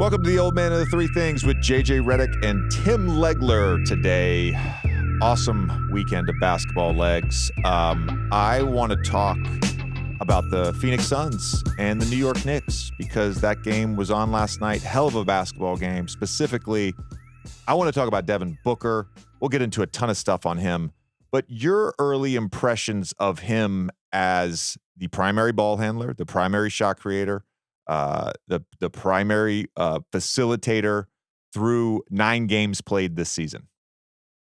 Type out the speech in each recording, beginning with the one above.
Welcome to the Old Man of the Three Things with JJ Redick and Tim Legler today. Awesome weekend of basketball legs. I want to talk about the Phoenix Suns and the New York Knicks because that game was on last night. Hell of a basketball game. Specifically, I want to talk about Devin Booker. We'll get into a ton of stuff on him. But your early impressions of him as the primary ball handler, the primary shot creator, the primary facilitator through 9 games played this season?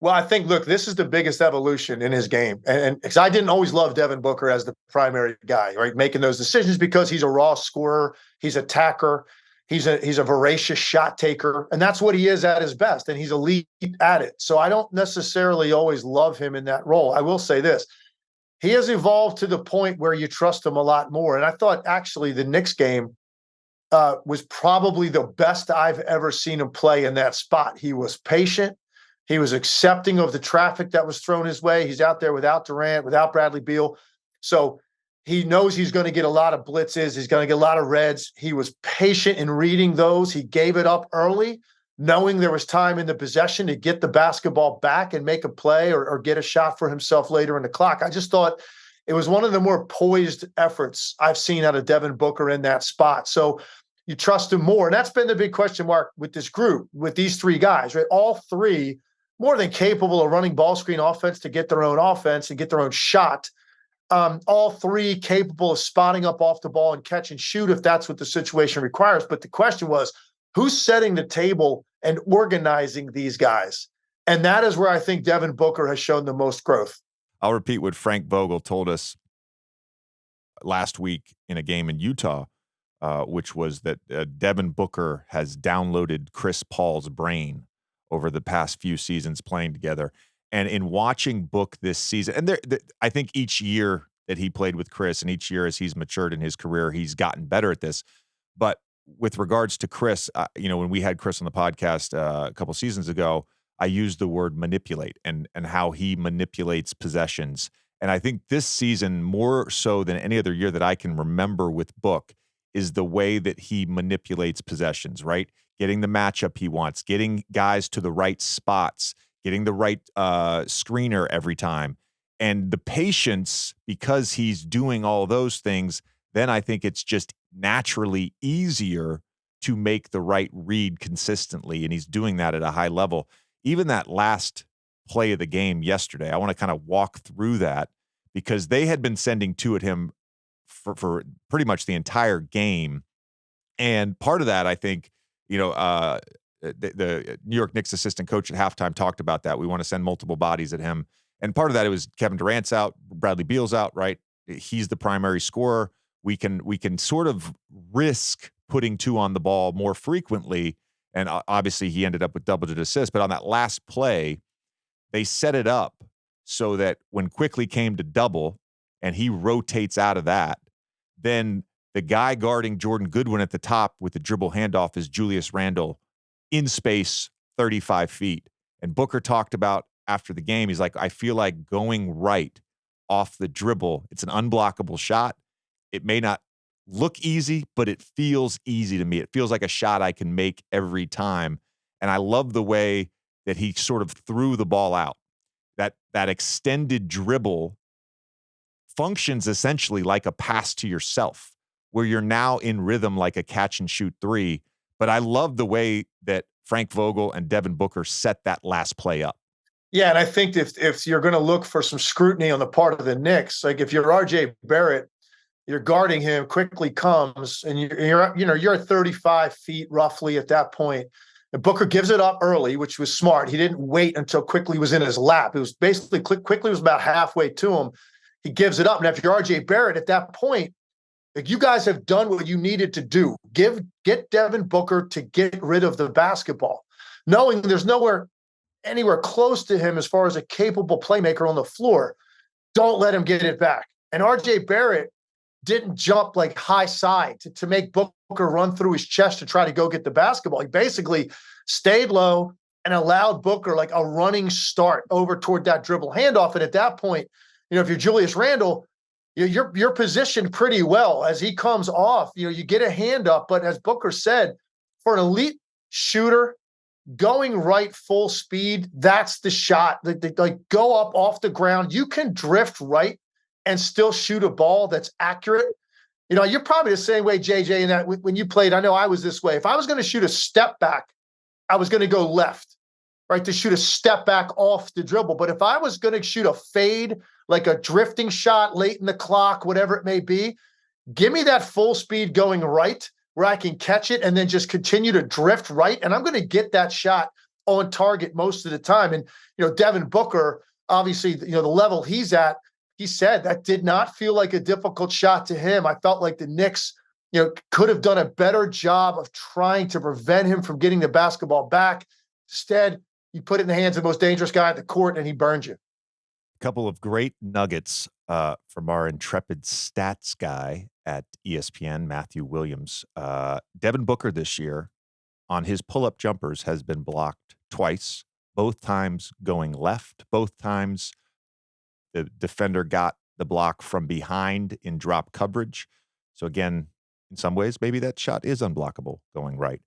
Well, I think, look, this is the biggest evolution in his game. And because I didn't always love Devin Booker as the primary guy, right? Making those decisions because he's a raw scorer, he's an attacker, he's a voracious shot taker, and that's what he is at his best, and he's elite at it. So I don't necessarily always love him in that role. I will say this. He has evolved to the point where you trust him a lot more. And I thought actually the Knicks game was probably the best I've ever seen him play in that spot. He was patient. He was accepting of the traffic that was thrown his way. He's out there without Durant, without Bradley Beal. So he knows he's going to get a lot of blitzes. He's going to get a lot of reds. He was patient in reading those. He gave it up early, knowing there was time in the possession to get the basketball back and make a play or get a shot for himself later in the clock. I just thought it was one of the more poised efforts I've seen out of Devin Booker in that spot. So you trust him more. And that's been the big question mark with this group, with these 3 guys, right? All 3 more than capable of running ball screen offense to get their own offense and get their own shot. All 3 capable of spotting up off the ball and catch and shoot if that's what the situation requires. But the question was, who's setting the table and organizing these guys? And that is where I think Devin Booker has shown the most growth. I'll repeat what Frank Vogel told us last week in a game in Utah, which was that Devin Booker has downloaded Chris Paul's brain over the past few seasons playing together. And in watching Book this season, and I think each year that he played with Chris and each year as he's matured in his career, he's gotten better at this. But with regards to Chris, when we had Chris on the podcast a couple seasons ago, I used the word manipulate and how he manipulates possessions. And I think this season, more so than any other year that I can remember with Book, is the way that he manipulates possessions, right? Getting the matchup he wants, getting guys to the right spots, getting the right screener every time. And the patience, because he's doing all those things, then I think it's just naturally easier to make the right read consistently. And he's doing that at a high level. Even that last play of the game yesterday, I want to kind of walk through that because they had been sending 2 at him for pretty much the entire game. And part of that, I think, the New York Knicks assistant coach at halftime talked about that. We want to send multiple bodies at him. And part of that, it was Kevin Durant's out, Bradley Beal's out, right? He's the primary scorer. We can sort of risk putting 2 on the ball more frequently. And obviously he ended up with double-digit assists. But on that last play, they set it up so that when Quickly came to double and he rotates out of that, then the guy guarding Jordan Goodwin at the top with the dribble handoff is Julius Randle in space 35 feet. And Booker talked about after the game, he's like, I feel like going right off the dribble. It's an unblockable shot. It may not look easy, but it feels easy to me. It feels like a shot I can make every time. And I love the way that he sort of threw the ball out. That extended dribble functions essentially like a pass to yourself, where you're now in rhythm like a catch and shoot 3. But I love the way that Frank Vogel and Devin Booker set that last play up. Yeah, and I think if you're going to look for some scrutiny on the part of the Knicks, like if you're RJ Barrett, you're guarding him, Quickly comes, and you're at 35 feet roughly at that point. And Booker gives it up early, which was smart. He didn't wait until Quickly was in his lap. It was basically Quickly was about halfway to him. He gives it up. And if you're RJ Barrett at that point, like, you guys have done what you needed to do. Get Devin Booker to get rid of the basketball, knowing there's anywhere close to him as far as a capable playmaker on the floor. Don't let him get it back. And RJ Barrett didn't jump like high side to make Booker run through his chest to try to go get the basketball. He basically stayed low and allowed Booker like a running start over toward that dribble handoff. And at that point, if you're Julius Randle, you're positioned pretty well as he comes off. You get a hand up, but as Booker said, for an elite shooter, going right full speed, that's the shot. Like go up off the ground. You can drift right and still shoot a ball that's accurate. You know, you're probably the same way, JJ, in that when you played, I know I was this way. If I was going to shoot a step back, I was going to go left, right, to shoot a step back off the dribble. But if I was going to shoot a fade, like a drifting shot late in the clock, whatever it may be, give me that full speed going right where I can catch it and then just continue to drift right. And I'm going to get that shot on target most of the time. And, you know, Devin Booker, obviously, you know, the level he's at, he said that did not feel like a difficult shot to him. I felt like the Knicks, you know, could have done a better job of trying to prevent him from getting the basketball back. Instead, you put it in the hands of the most dangerous guy at the court and he burned you. A couple of great nuggets from our intrepid stats guy at ESPN, Matthew Williams. Devin Booker this year on his pull-up jumpers has been blocked twice, both times going left, both times the defender got the block from behind in drop coverage. So again, in some ways, maybe that shot is unblockable going right.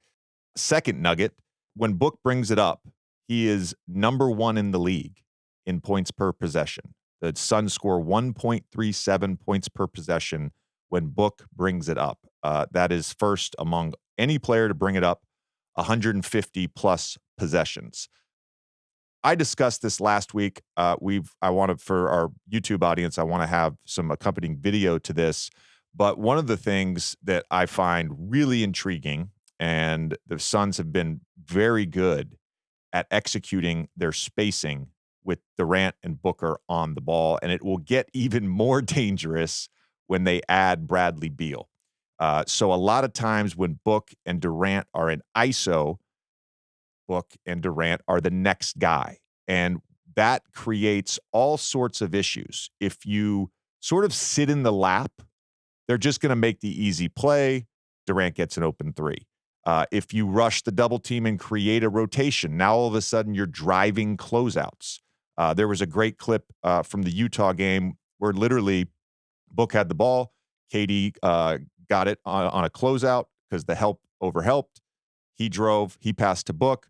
Second nugget, when Book brings it up, he is number one in the league in points per possession. The Suns score 1.37 points per possession when Book brings it up. That is first among any player to bring it up, 150 plus possessions. I discussed this last week. I wanted, for our YouTube audience, I want to have some accompanying video to this. But one of the things that I find really intriguing, and the Suns have been very good at executing their spacing with Durant and Booker on the ball, and it will get even more dangerous when they add Bradley Beal. So a lot of times when Book and Durant are in ISO, Book and Durant are the next guy. And that creates all sorts of issues. If you sort of sit in the lap, they're just going to make the easy play. Durant gets an open three. If you rush the double team and create a rotation, now all of a sudden you're driving closeouts. There was a great clip from the Utah game where literally Book had the ball. KD got it on a closeout because the help overhelped. He drove. He passed to Book.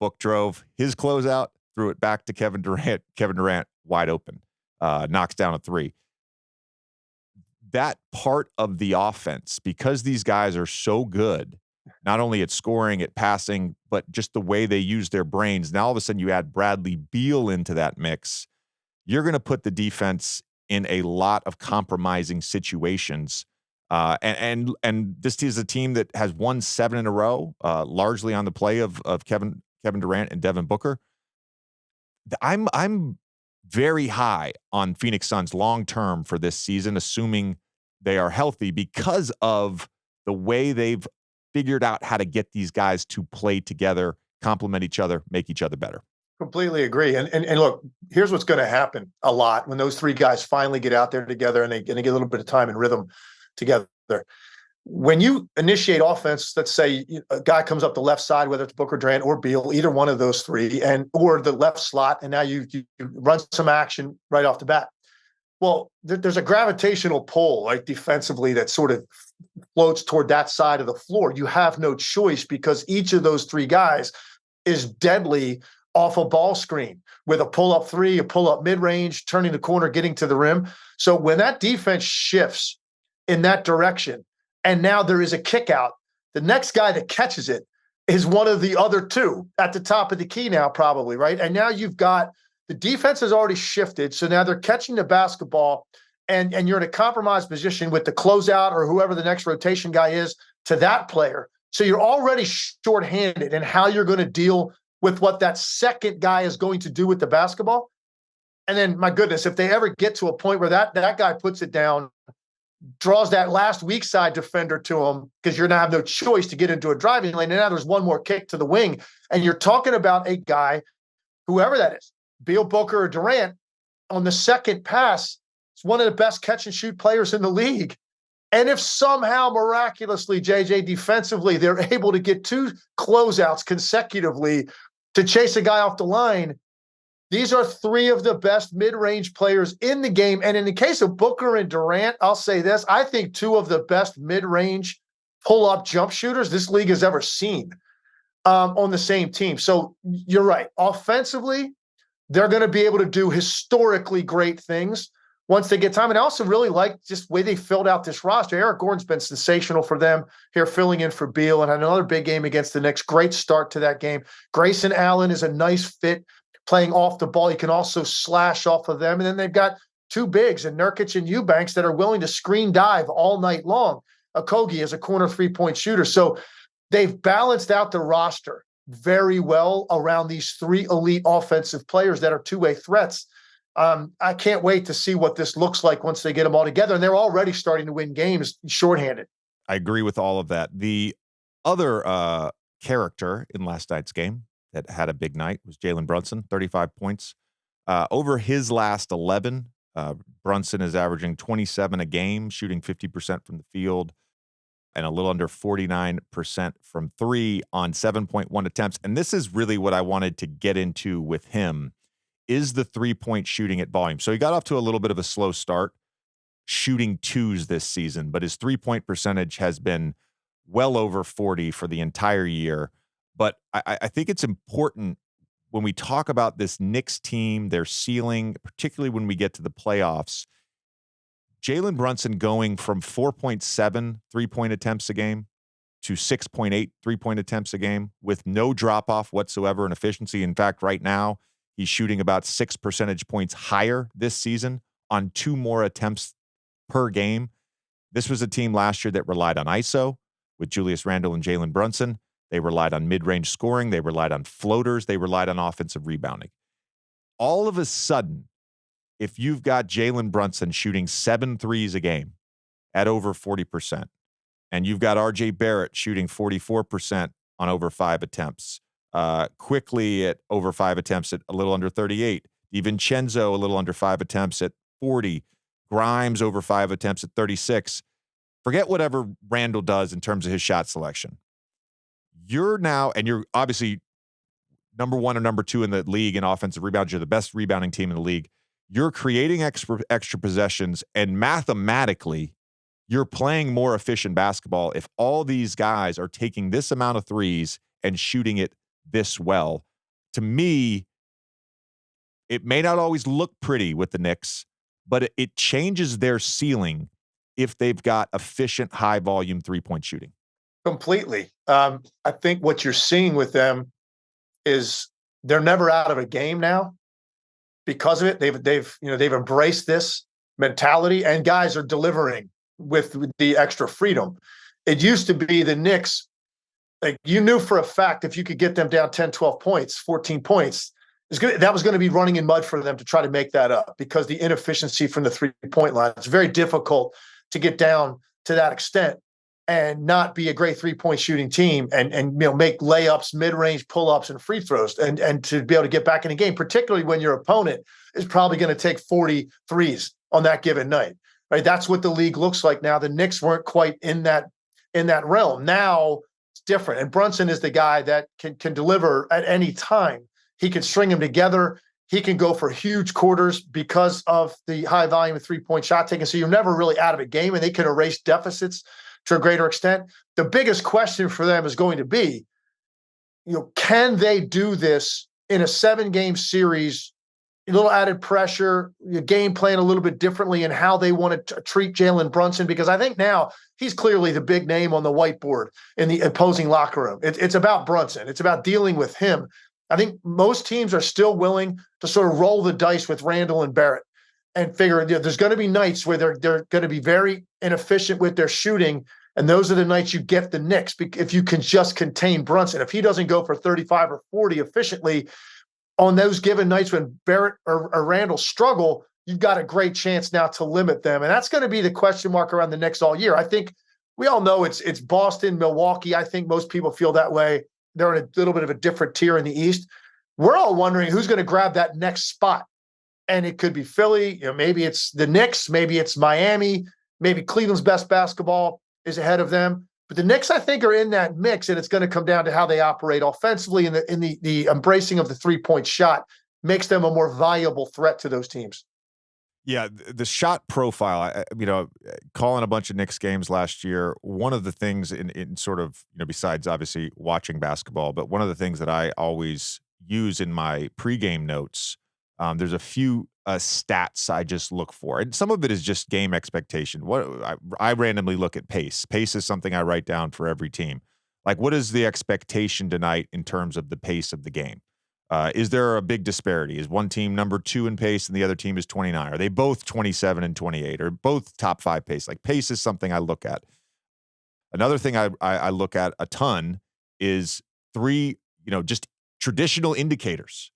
Book drove his closeout, threw it back to Kevin Durant. Kevin Durant wide open, knocks down a three. That part of the offense, because these guys are so good, not only at scoring, at passing, but just the way they use their brains. Now all of a sudden you add Bradley Beal into that mix, you're going to put the defense in a lot of compromising situations. And this is a team that has won 7 in a row, largely on the play of Kevin Durant and Devin Booker. I'm very high on Phoenix Suns long-term for this season, assuming they are healthy, because of the way they've figured out how to get these guys to play together, complement each other, make each other better. Completely agree. And look, here's what's going to happen a lot when those three guys finally get out there together and they get a little bit of time and rhythm together. When you initiate offense, let's say a guy comes up the left side, whether it's Booker, Durant, or Beal, either one of those three, or the left slot, and now you run some action right off the bat. Well, there's a gravitational pull, like defensively, that sort of floats toward that side of the floor. You have no choice because each of those three guys is deadly off a ball screen with a pull-up three, a pull-up mid-range, turning the corner, getting to the rim. So when that defense shifts in that direction, and now there is a kick out, the next guy that catches it is one of the other two at the top of the key now, probably, right? And now you've got the defense has already shifted. So now they're catching the basketball and you're in a compromised position with the closeout or whoever the next rotation guy is to that player. So you're already shorthanded in how you're going to deal with what that second guy is going to do with the basketball. And then, my goodness, if they ever get to a point where that guy puts it down, draws that last weak side defender to him, because you're going to have no choice to get into a driving lane. And now there's one more kick to the wing. And you're talking about a guy, whoever that is, Beal, Booker, or Durant, on the second pass, is one of the best catch and shoot players in the league. And if somehow miraculously, JJ, defensively, they're able to get 2 closeouts consecutively to chase a guy off the line, these are 3 of the best mid-range players in the game. And in the case of Booker and Durant, I'll say this, I think 2 of the best mid-range pull-up jump shooters this league has ever seen on the same team. So you're right. Offensively, they're going to be able to do historically great things once they get time. And I also really like just the way they filled out this roster. Eric Gordon's been sensational for them here, filling in for Beal, and had another big game against the Knicks. Great start to that game. Grayson Allen is a nice fit playing off the ball. You can also slash off of them. And then they've got two bigs in Nurkic and Eubanks that are willing to screen dive all night long. Okogie is a corner three-point shooter. So they've balanced out the roster very well around these three elite offensive players that are two-way threats. I can't wait to see what this looks like once they get them all together. And they're already starting to win games shorthanded. I agree with all of that. The other character in last night's game that had a big night was Jalen Brunson, 35 points. Over his last 11, Brunson is averaging 27 a game, shooting 50% from the field, and a little under 49% from three on 7.1 attempts. And this is really what I wanted to get into with him, is the three-point shooting at volume. So he got off to a little bit of a slow start, shooting twos this season, but his three-point percentage has been well over 40 for the entire year. But I think it's important when we talk about this Knicks team, their ceiling, particularly when we get to the playoffs, Jalen Brunson going from 4.7 three-point attempts a game to 6.8 three-point attempts a game with no drop-off whatsoever in efficiency. In fact, right now, he's shooting about 6 percentage points higher this season on 2 more attempts per game. This was a team last year that relied on ISO with Julius Randle and Jalen Brunson. They relied on mid-range scoring. They relied on floaters. They relied on offensive rebounding. All of a sudden, if you've got Jalen Brunson shooting 7 threes a game at over 40%, and you've got RJ Barrett shooting 44% on over 5 attempts, quickly at over 5 attempts at a little under 38, DiVincenzo a little under 5 attempts at 40, Grimes over 5 attempts at 36. Forget whatever Randall does in terms of his shot selection. You're now, and you're obviously number 1 or number 2 in the league in offensive rebounds. You're the best rebounding team in the league. You're creating extra possessions, and mathematically, you're playing more efficient basketball if all these guys are taking this amount of threes and shooting it this well. To me, it may not always look pretty with the Knicks, but it changes their ceiling if they've got efficient, high-volume three-point shooting. Completely. I think what you're seeing with them is they're never out of a game now. Because of it, they've embraced this mentality, and guys are delivering with the extra freedom. It used to be the Knicks, like you knew for a fact if you could get them down 10, 12 points, 14 points, that was going to be running in mud for them to try to make that up because the inefficiency from the three-point line. It's very difficult to get down to that extent and not be a great three-point shooting team and make layups, mid-range pull-ups, and free throws, and to be able to get back in the game, particularly when your opponent is probably going to take 40 threes on that given night. Right? That's what the league looks like now. The Knicks weren't quite in that realm. Now it's different. And Brunson is the guy that can deliver at any time. He can string them together. He can go for huge quarters because of the high volume of three-point shot taking. So you're never really out of a game, and they can erase deficits to a greater extent. The biggest question for them is going to be, can they do this in a 7-game series, a little added pressure, your game plan a little bit differently in how they want to treat Jalen Brunson? Because I think now he's clearly the big name on the whiteboard in the opposing locker room. It's about Brunson. It's about dealing with him. I think most teams are still willing to sort of roll the dice with Randall and Barrett and figure there's going to be nights where they're going to be very inefficient with their shooting, and those are the nights you get the Knicks if you can just contain Brunson. If he doesn't go for 35 or 40 efficiently on those given nights when Barrett or Randall struggle, you've got a great chance now to limit them, and that's going to be the question mark around the Knicks all year. I think we all know it's Boston, Milwaukee. I think most people feel that way. They're in a little bit of a different tier in the East. We're all wondering who's going to grab that next spot. And it could be Philly, maybe it's the Knicks, maybe it's Miami, maybe Cleveland's best basketball is ahead of them. But the Knicks, I think, are in that mix, and it's going to come down to how they operate offensively, and the embracing of the three-point shot makes them a more viable threat to those teams. Yeah, the shot profile, calling a bunch of Knicks games last year, one of the things in sort of, besides obviously watching basketball, but one of the things that I always use in my pregame notes, there's a few stats I just look for. And some of it is just game expectation. I randomly look at pace. Pace is something I write down for every team. Like, what is the expectation tonight in terms of the pace of the game? Is there a big disparity? Is one team number 2 in pace and the other team is 29? Are they both 27 and 28? Or both top 5 pace? Like, pace is something I look at. Another thing I look at a ton is just traditional indicators,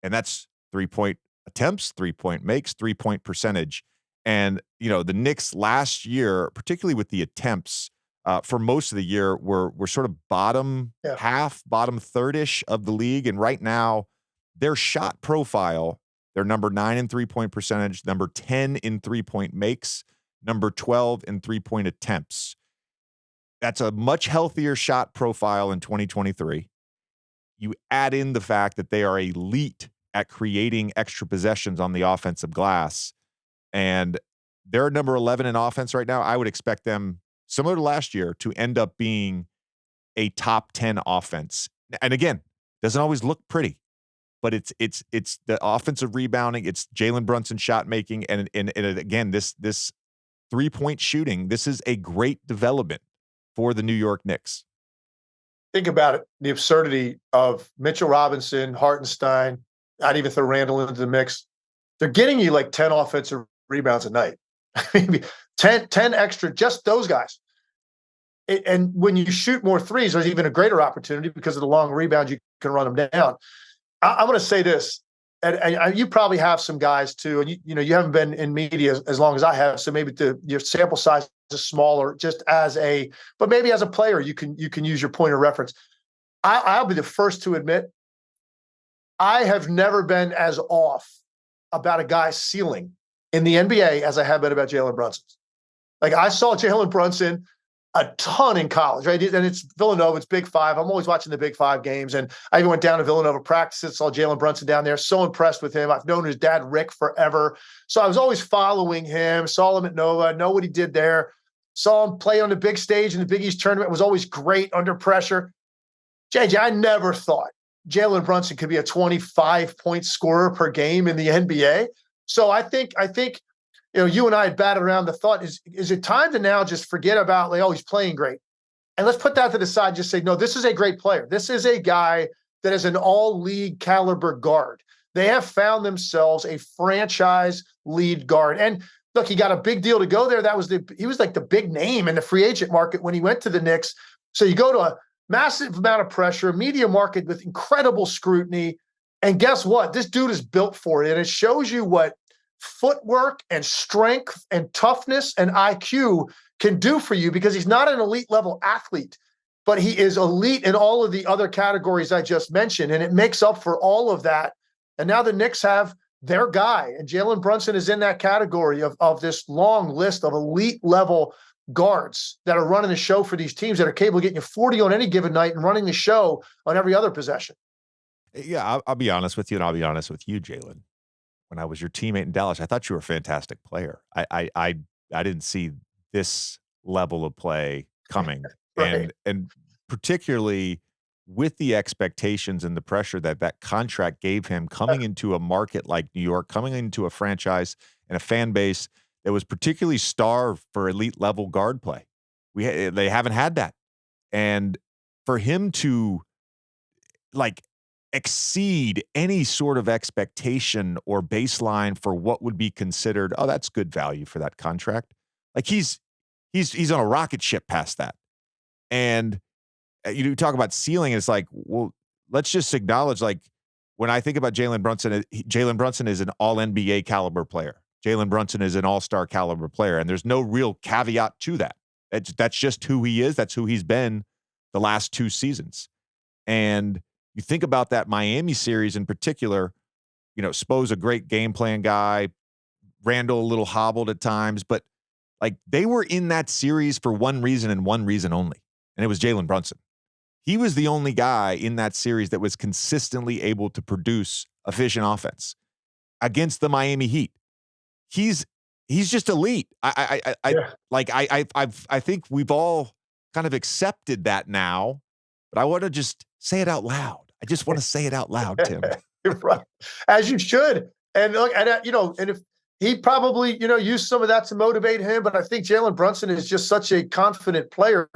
and that's 3-point attempts, 3-point makes, 3-point percentage. And the Knicks last year, particularly with the attempts, for most of the year, we're sort of bottom Yeah. half, bottom third-ish of the league. And right now, their shot profile, they're number 9 in 3-point percentage, number 10 in 3-point makes, number 12 in 3-point attempts. That's a much healthier shot profile in 2023. You add in the fact that they are elite at creating extra possessions on the offensive glass, and they're number 11 in offense right now. I would expect them, similar to last year, to end up being a top 10 offense. And again, doesn't always look pretty, but it's the offensive rebounding, it's Jalen Brunson shot making, and again, this 3-point shooting, this is a great development for the New York Knicks. Think about it, the absurdity of Mitchell Robinson, Hartenstein, I'd even throw Randall into the mix. They're getting you like 10 offensive rebounds a night. Maybe 10 extra, just those guys. And when you shoot more threes, there's even a greater opportunity because of the long rebound, you can run them down. I'm going to say this, and you probably have some guys too, and you haven't been in media as long as I have, so maybe your sample size is smaller. But maybe as a player, you can use your point of reference. I'll be the first to admit, I have never been as off about a guy's ceiling in the NBA as I have been about Jalen Brunson. Like, I saw Jalen Brunson a ton in college, right? And it's Villanova, it's Big Five. I'm always watching the Big Five games. And I even went down to Villanova practices, saw Jalen Brunson down there. So impressed with him. I've known his dad, Rick, forever. So I was always following him, saw him at Nova, know what he did there, saw him play on the big stage in the Big East tournament, was always great under pressure. JJ, I never thought Jalen Brunson could be a 25-point scorer per game in the NBA. So I think you and I had batted around the thought, is it time to now just forget about, like, oh, he's playing great? And let's put that to the side, just say, no, this is a great player. This is a guy that is an all-league caliber guard. They have found themselves a franchise lead guard. And look, he got a big deal to go there. He was like the big name in the free agent market when he went to the Knicks. So you go to a massive amount of pressure, media market with incredible scrutiny. And guess what? This dude is built for it. And it shows you what footwork and strength and toughness and IQ can do for you, because he's not an elite level athlete, but he is elite in all of the other categories I just mentioned. And it makes up for all of that. And now the Knicks have their guy, and Jalen Brunson is in that category of this long list of elite level guards that are running the show for these teams, that are capable of getting you 40 on any given night and running the show on every other possession. Yeah, I'll be honest with you, and I'll be honest with you, Jalen. When I was your teammate in Dallas, I thought you were a fantastic player. I didn't see this level of play coming, Right. and particularly with the expectations and the pressure that contract gave him coming into a market like New York, coming into a franchise and a fan base that was particularly starved for elite level guard play. They haven't had that, and for him to, like, exceed any sort of expectation or baseline for what would be considered, oh, that's good value for that contract. Like, he's on a rocket ship past that. And you talk about ceiling, and it's like, well, let's just acknowledge, like, when I think about Jalen Brunson is an all NBA caliber player. Jalen Brunson is an all-star caliber player, and there's no real caveat to that. That's just who he is. That's who he's been the last 2 seasons. And you think about that Miami series in particular, Spo's a great game plan guy, Randall a little hobbled at times, but, like, they were in that series for one reason and one reason only, and it was Jalen Brunson. He was the only guy in that series that was consistently able to produce efficient offense against the Miami Heat. he's just elite. Yeah. I think we've all kind of accepted that now, but I want to just say it out loud. I just want to say it out loud, Tim. Right. As you should. And look, and if he probably, used some of that to motivate him, but I think Jalen Brunson is just such a confident player.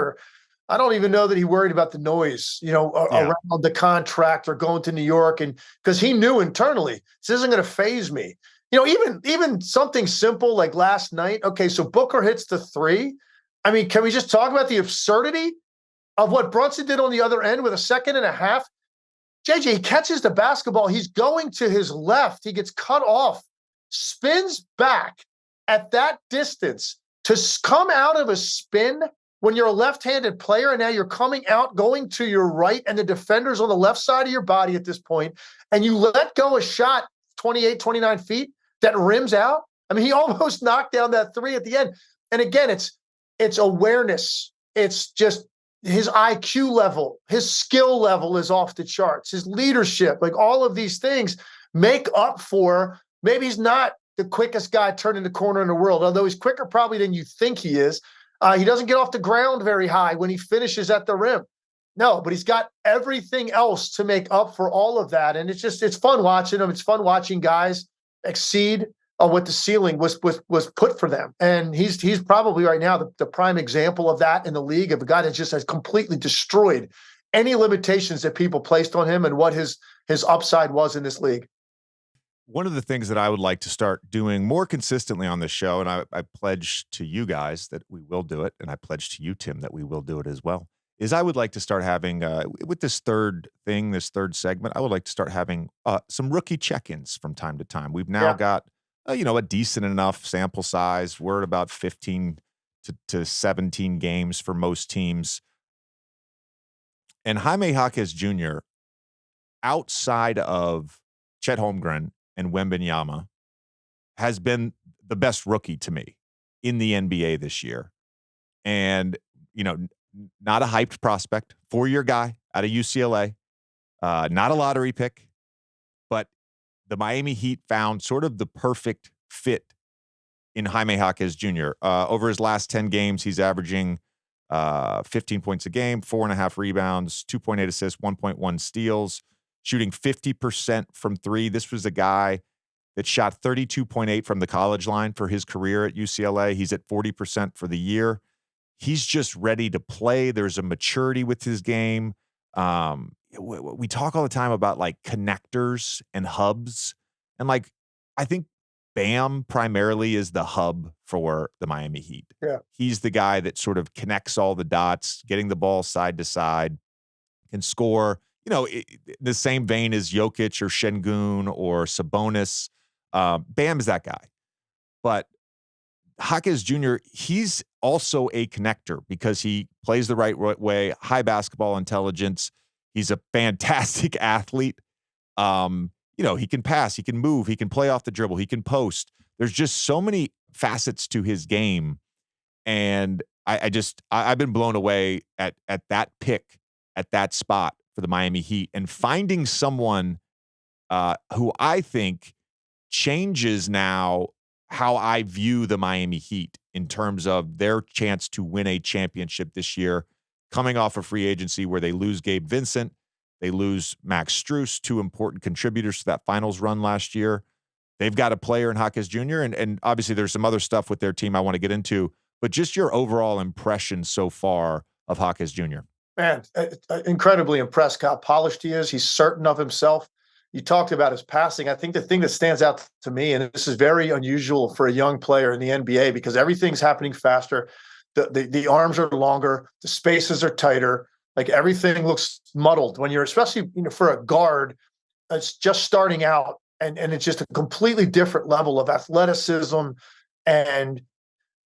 I don't even know that he worried about the noise, Yeah. around the contract or going to New York, and because he knew internally, this isn't going to phase me. Even something simple like last night. Okay, so Booker hits the three. I mean, can we just talk about the absurdity of what Brunson did on the other end with a second and a half? JJ, he catches the basketball. He's going to his left. He gets cut off, spins back at that distance to come out of a spin when you're a left-handed player, and now you're coming out, going to your right, and the defender's on the left side of your body at this point, and you let go a shot 28, 29 feet that rims out. I mean, he almost knocked down that three at the end. And again, it's awareness. It's just his IQ level, his skill level is off the charts, his leadership, like all of these things make up for, maybe he's not the quickest guy turning the corner in the world, although he's quicker probably than you think he is. He doesn't get off the ground very high when he finishes at the rim. No, but he's got everything else to make up for all of that. And it's fun watching him. It's fun watching guys exceed what the ceiling was put for them. And he's probably right now the prime example of that in the league, of a guy that just has completely destroyed any limitations that people placed on him and what his upside was in this league. One of the things that I would like to start doing more consistently on this show, and I pledge to you guys that we will do it, and I pledge to you, Tim, that we will do it as well, is I would like to start having, with this third segment, I would like to start having some rookie check-ins from time to time. We've now got, a decent enough sample size. We're at about 15 to 17 games for most teams. And Jaime Jaquez Jr., outside of Chet Holmgren and Wembanyama, has been the best rookie to me in the NBA this year. And, not a hyped prospect, 4-year guy out of UCLA, not a lottery pick, but the Miami Heat found sort of the perfect fit in Jaime Jaquez Jr. Over his last 10 games, he's averaging 15 points a game, 4.5 rebounds, 2.8 assists, 1.1 steals, shooting 50% from three. This was a guy that shot 32.8 from the college line for his career at UCLA. He's at 40% for the year. He's just ready to play. There's a maturity with his game. We talk all the time about like connectors and hubs. And I think Bam primarily is the hub for the Miami Heat. Yeah. He's the guy that sort of connects all the dots, getting the ball side to side, can score, the same vein as Jokic or Şengün or Sabonis. Bam is that guy. But Jaquez Jr., he's also a connector because he plays the right way, high basketball intelligence. He's a fantastic athlete. He can pass, he can move, he can play off the dribble, he can post. There's just so many facets to his game. And I've been blown away at that pick, at that spot for the Miami Heat, and finding someone who I think changes now how I view the Miami Heat in terms of their chance to win a championship this year, coming off a free agency where they lose Gabe Vincent, they lose Max Strus, two important contributors to that finals run last year. They've got a player in Jaquez Jr., and obviously there's some other stuff with their team I want to get into, but just your overall impression so far of Jaquez Jr. Man, incredibly impressed how polished he is. He's certain of himself. You talked about his passing. I think the thing that stands out to me, and this is very unusual for a young player in the NBA because everything's happening faster. The arms are longer. The spaces are tighter. Like everything looks muddled when you're, especially for a guard, it's just starting out, and it's just a completely different level of athleticism, and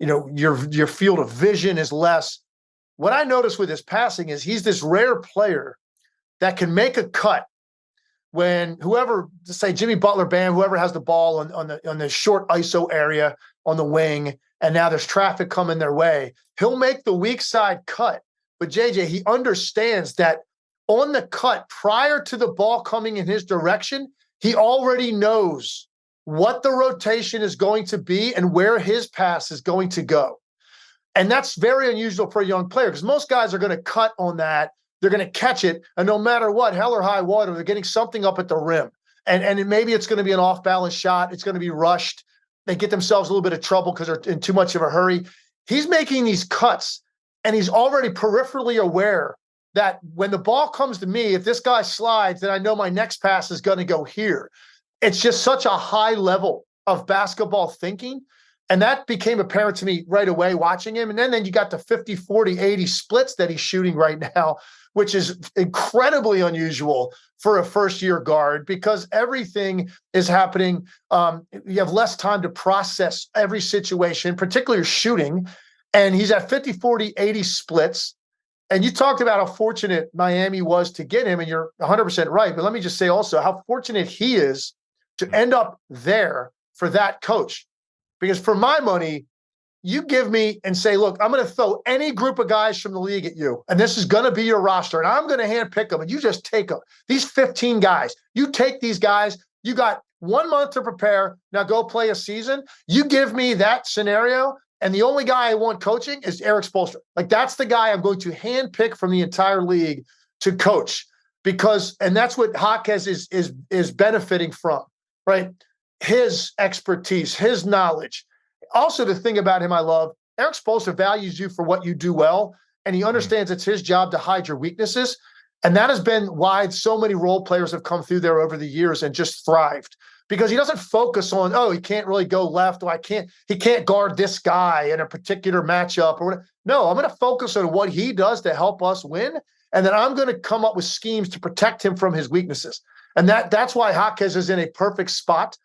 your field of vision is less. What I notice with his passing is he's this rare player that can make a cut when whoever, say Jimmy Butler, Bam, whoever has the ball on the short ISO area on the wing, and now there's traffic coming their way, he'll make the weak side cut. But JJ, he understands that on the cut prior to the ball coming in his direction, he already knows what the rotation is going to be and where his pass is going to go. And that's very unusual for a young player because most guys are going to cut on that. They're going to catch it. And no matter what, hell or high water, they're getting something up at the rim. And maybe it's going to be an off-balance shot. It's going to be rushed. They get themselves a little bit of trouble because they're in too much of a hurry. He's making these cuts, and he's already peripherally aware that when the ball comes to me, if this guy slides, then I know my next pass is going to go here. It's just such a high level of basketball thinking. And that became apparent to me right away watching him. And then you got the 50, 40, 80 splits that he's shooting right now, which is incredibly unusual for a first-year guard because everything is happening. You have less time to process every situation, particularly your shooting. And he's at 50, 40, 80 splits. And you talked about how fortunate Miami was to get him, and you're 100% right. But let me just say also how fortunate he is to end up there for that coach. Because for my money, you give me and say, look, I'm going to throw any group of guys from the league at you, and this is going to be your roster, and I'm going to handpick them, and you just take them. These 15 guys, you take these guys, you got 1 month to prepare, now go play a season. You give me that scenario, and the only guy I want coaching is Eric Spoelstra. Like, that's the guy I'm going to handpick from the entire league to coach because, and that's what Jaquez is benefiting from, right? His expertise, his knowledge. Also, the thing about him I love, Eric Spoelstra values you for what you do well, and he understands it's his job to hide your weaknesses. And that has been why so many role players have come through there over the years and just thrived. Because he doesn't focus on, oh, he can't really go left, or he can't guard this guy in a particular matchup or whatever. No, I'm going to focus on what he does to help us win, and then I'm going to come up with schemes to protect him from his weaknesses. And that's why Jaquez is in a perfect spot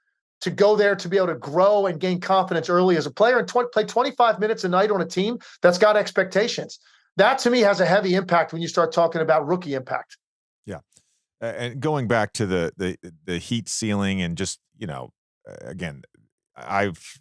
to go there to be able to grow and gain confidence early as a player and play 25 minutes a night on a team that's got expectations. That, to me, has a heavy impact when you start talking about rookie impact. Yeah. And going back to the Heat ceiling and just, again, I've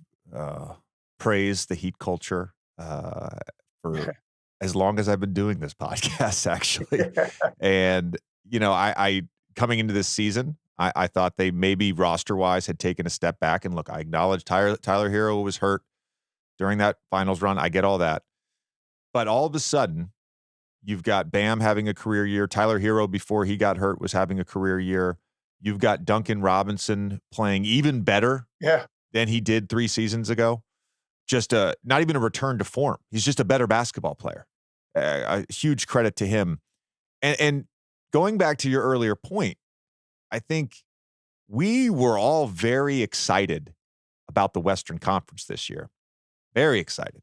praised the Heat culture for as long as I've been doing this podcast, actually. And, I coming into this season, I thought they maybe roster-wise had taken a step back. And look, I acknowledge Tyler Hero was hurt during that finals run. I get all that. But all of a sudden, you've got Bam having a career year. Tyler Hero, before he got hurt, was having a career year. You've got Duncan Robinson playing even better than he did 3 seasons ago. Just not even a return to form. He's just a better basketball player. A huge credit to him. And going back to your earlier point, I think we were all very excited about the Western Conference this year. Very excited.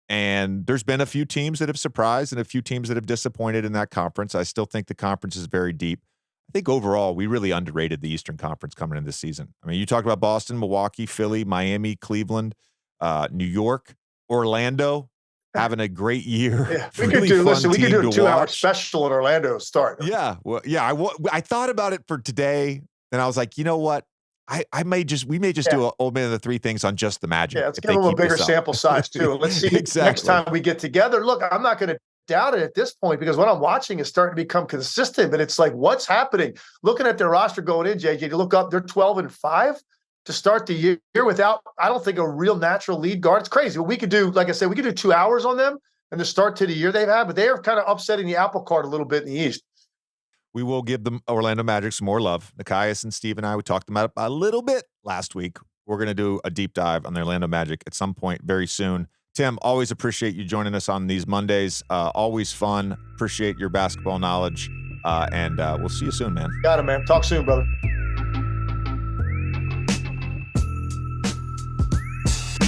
And there's been a few teams that have surprised and a few teams that have disappointed in that conference. I still think the conference is very deep. I think overall, we really underrated the Eastern Conference coming into this season. I mean, you talked about Boston, Milwaukee, Philly, Miami, Cleveland, New York, Orlando, having a great year. Yeah, we could do a 2-hour special in Orlando start. Yeah. Well, yeah. I thought about it for today, and I was like, you know what? We may just do an Old Man of the Three Things on just the Magic. Yeah, let's give them a bigger sample size too. Let's see next time we get together. Look, I'm not going to doubt it at this point because what I'm watching is starting to become consistent, but it's like, what's happening? Looking at their roster going in, JJ, to look up, they're 12-5 to start the year without, I don't think, a real natural lead guard. It's crazy. We could do, like I said, we could do 2 hours on them and the start to the year they've had, but they are kind of upsetting the apple cart a little bit in the East. We will give the Orlando Magic some more love. Nikias and Steve and I, we talked about it a little bit last week. We're going to do a deep dive on the Orlando Magic at some point very soon. Tim, always appreciate you joining us on these Mondays. Always fun. Appreciate your basketball knowledge. And we'll see you soon, man. Got it, man. Talk soon, brother.